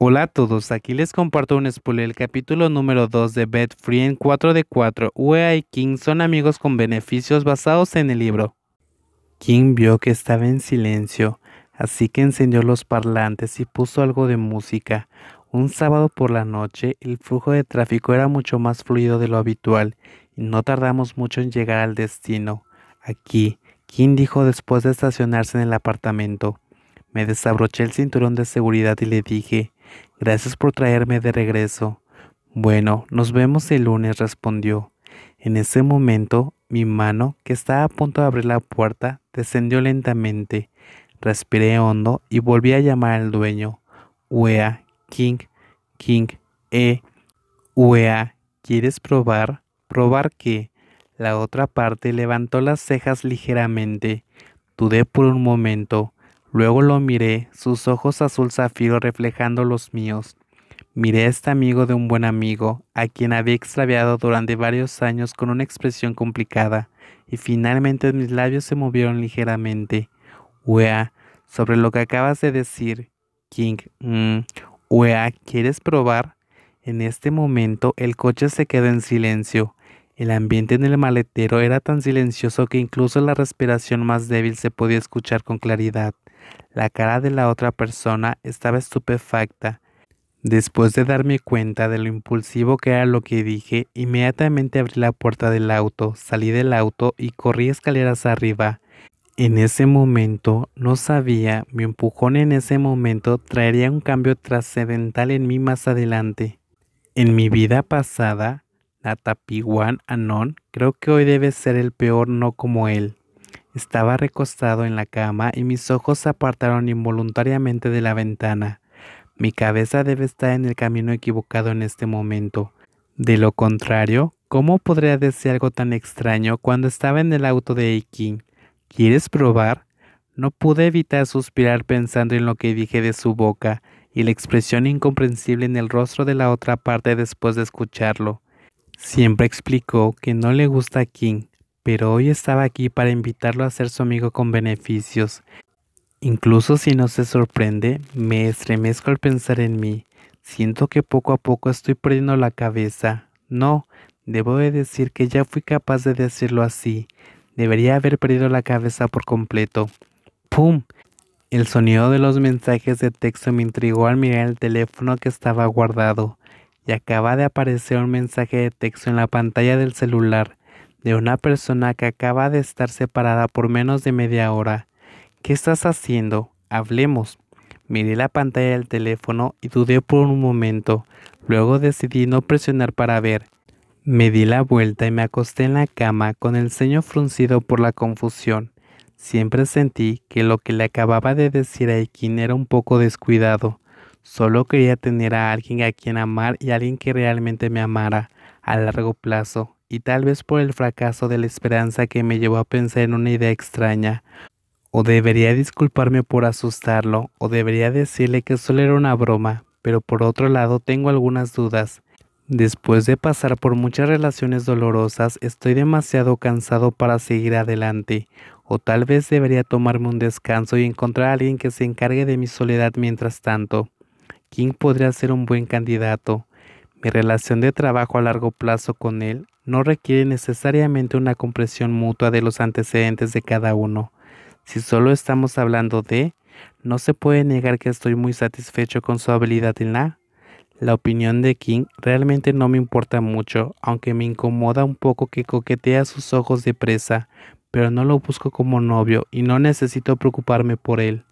Hola a todos, aquí les comparto un spoiler. El capítulo número 2 de Bed Free en 4 de 4. Uea y King son amigos con beneficios basados en el libro. King vio que estaba en silencio, así que encendió los parlantes y puso algo de música. Un sábado por la noche, el flujo de tráfico era mucho más fluido de lo habitual y no tardamos mucho en llegar al destino. Aquí, King dijo después de estacionarse en el apartamento. Me desabroché el cinturón de seguridad y le dije, gracias por traerme de regreso. Bueno, nos vemos el lunes, respondió. En ese momento, mi mano, que estaba a punto de abrir la puerta, descendió lentamente. Respiré hondo y volví a llamar al dueño. Uea, King, King, eh, Uea, ¿quieres probar? ¿Probar qué? La otra parte levantó las cejas ligeramente. Dudé por un momento. Luego lo miré, sus ojos azul zafiro reflejando los míos. Miré a este amigo de un buen amigo, a quien había extraviado durante varios años con una expresión complicada, y finalmente mis labios se movieron ligeramente. Wea, sobre lo que acabas de decir, King, Wea, ¿quieres probar? En este momento el coche se quedó en silencio. El ambiente en el maletero era tan silencioso que incluso la respiración más débil se podía escuchar con claridad. La cara de la otra persona estaba estupefacta. Después de darme cuenta de lo impulsivo que era lo que dije, inmediatamente abrí la puerta del auto, salí del auto y corrí escaleras arriba. En ese momento, no sabía, mi empujón en ese momento traería un cambio trascendental en mí más adelante. En mi vida pasada, Natapiwan Anon, creo que hoy debe ser el peor no como él. Estaba recostado en la cama y mis ojos se apartaron involuntariamente de la ventana. Mi cabeza debe estar en el camino equivocado en este momento. De lo contrario, ¿cómo podría decir algo tan extraño cuando estaba en el auto de Aiken? ¿Quieres probar? No pude evitar suspirar pensando en lo que dije de su boca y la expresión incomprensible en el rostro de la otra parte después de escucharlo. Siempre explicó que no le gusta a King, pero hoy estaba aquí para invitarlo a ser su amigo con beneficios. Incluso si no se sorprende, me estremezco al pensar en mí. Siento que poco a poco estoy perdiendo la cabeza. No, debo de decir que ya fui capaz de decirlo así. Debería haber perdido la cabeza por completo. ¡Pum! El sonido de los mensajes de texto me intrigó al mirar el teléfono que estaba guardado. Y acaba de aparecer un mensaje de texto en la pantalla del celular de una persona que acaba de estar separada por menos de media hora. ¿Qué estás haciendo? Hablemos. Miré la pantalla del teléfono y dudé por un momento. Luego decidí no presionar para ver. Me di la vuelta y me acosté en la cama con el ceño fruncido por la confusión. Siempre sentí que lo que le acababa de decir a Ikin era un poco descuidado. Solo quería tener a alguien a quien amar y alguien que realmente me amara a largo plazo, y tal vez por el fracaso de la esperanza que me llevó a pensar en una idea extraña. O debería disculparme por asustarlo, o debería decirle que solo era una broma, pero por otro lado tengo algunas dudas. Después de pasar por muchas relaciones dolorosas, estoy demasiado cansado para seguir adelante, o tal vez debería tomarme un descanso y encontrar a alguien que se encargue de mi soledad mientras tanto. King podría ser un buen candidato. Mi relación de trabajo a largo plazo con él no requiere necesariamente una comprensión mutua de los antecedentes de cada uno. Si solo estamos hablando de, no se puede negar que estoy muy satisfecho con su habilidad en la opinión de King realmente no me importa mucho, aunque me incomoda un poco que coquetee a sus ojos de presa, pero no lo busco como novio y no necesito preocuparme por él.